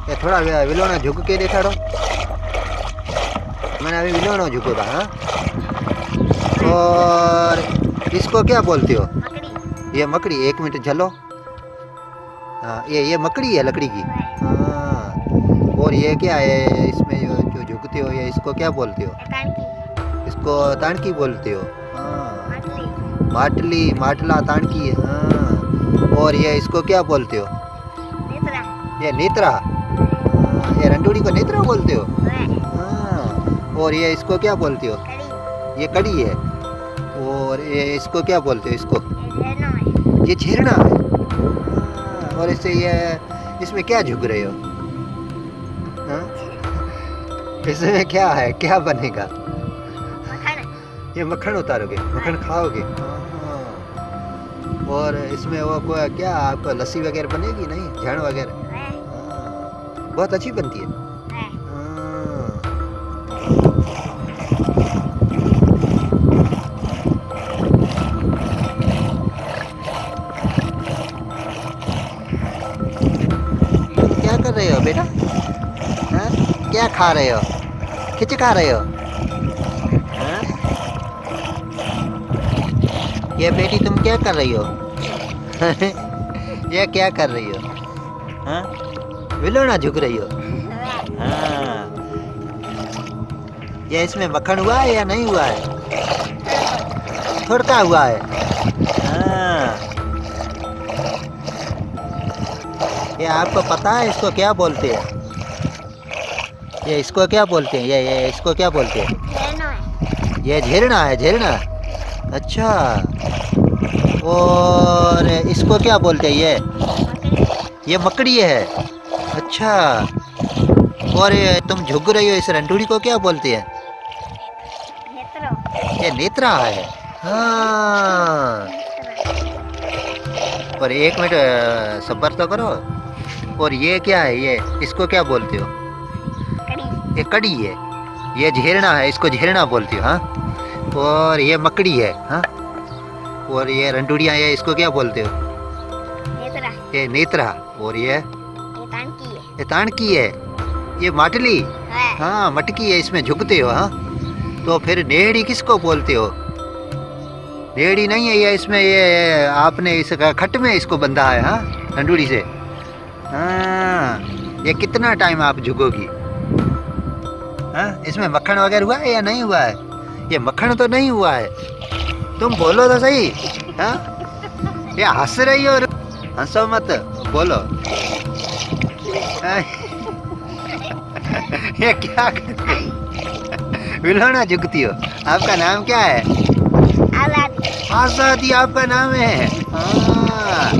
ये थोड़ा विलोना झुक के दिखाड़ो। मैंने अभी विलोना झुको था। हाँ, और इसको क्या बोलते हो? मकड़ी। ये मकड़ी, 1 मिनट झलो। हाँ, ये मकड़ी है लकड़ी की। हाँ, और ये क्या है इसमें जो झुकते हो, ये इसको क्या बोलते हो? तानकी। इसको तानकी बोलते हो। हाँ, माटली। माटली, माटला, तानकी है। हाँ, और ये इसको क्या बोलते हो? नेत्रा। ये नेत्रा। हाँ, ये रंडोड़ी को नेत्रा बोलते हो। वह। हाँ, और ये इसको क्या बोलते हो? कड़ी। ये कड़ी है। और ये इसको क्या बोलते हो? इसको ये झरना है। ये झरना है। हाँ, और इससे ये इसमें क्या झुक रहे हो? हाँ, इसमें क्या है, क्या बनेगा? मक्खन। ये मक्खन उतारोगे, मक्खन खाओगे। हाँ, और इसमें वो कोई क्या आपको लस्सी वगैरह बनेगी? नहीं, झण वगैरह। वह। हाँ, बहुत अच्छी बनती है। वह। हाँ, क्या कर रहे हो बेटा? हाँ? क्या खा रहे हो? खिच खा रहे हो? हाँ? ये बेटी तुम क्या कर रही हो? ये क्या कर रही हो? हाँ? विलोना झुक रही हो? वह। हाँ, ये इसमें मक्खन हुआ है या नहीं हुआ है? थोड़का हुआ है। हाँ, ये आपको पता है इसको क्या बोलते हैं? ये इसको क्या बोलते हैं? ये इसको क्या बोलते हैं? झरना है। ये झरना है, झरना। अच्छा, और इसको क्या बोलते हैं? मकड़ी। ये मकड़ी है। अच्छा, और ये तुम झुक रही हो, इस रंडूड़ी को क्या बोलते हैं? नेत्रो। ये नेत्रा है। हाँ, और 1 मिनट सब्र तो करो। और ये क्या है? ये इसको क्या बोलते हो? कड़ी। ये कड़ी है। ये झरना है, इसको झरना बोलते हो। हाँ, और ये मकड़ी है। हाँ, और ये रंडूड़िया है, इसको क्या बोलते हो? नेत्रा। ये नेत्रा। और ये तानकी है। ये तानकी है। ये माटली। वह। हाँ, मटकी है, इसमें झुकते हो। हाँ, तो फिर नेहड़ी किसको बोलते हो? नेहड़ी नहीं है ये, इसमें ये आपने इस खट में इसको बंधा है। हाँ, रंडूड़ी से। हाँ, ये कितना टाइम आप झुकोगी? हाँ, इसमें मक्खन वगैरह हुआ है या नहीं हुआ है? ये मक्खन तो नहीं हुआ है। तुम बोलो तो सही। हाँ, ये हंस रही हो। हंसो मत, बोलो। हाँ, ये क्या विलोना झुकती हो? आपका नाम क्या है? आजादी। आजादी आपका नाम है। हाँ,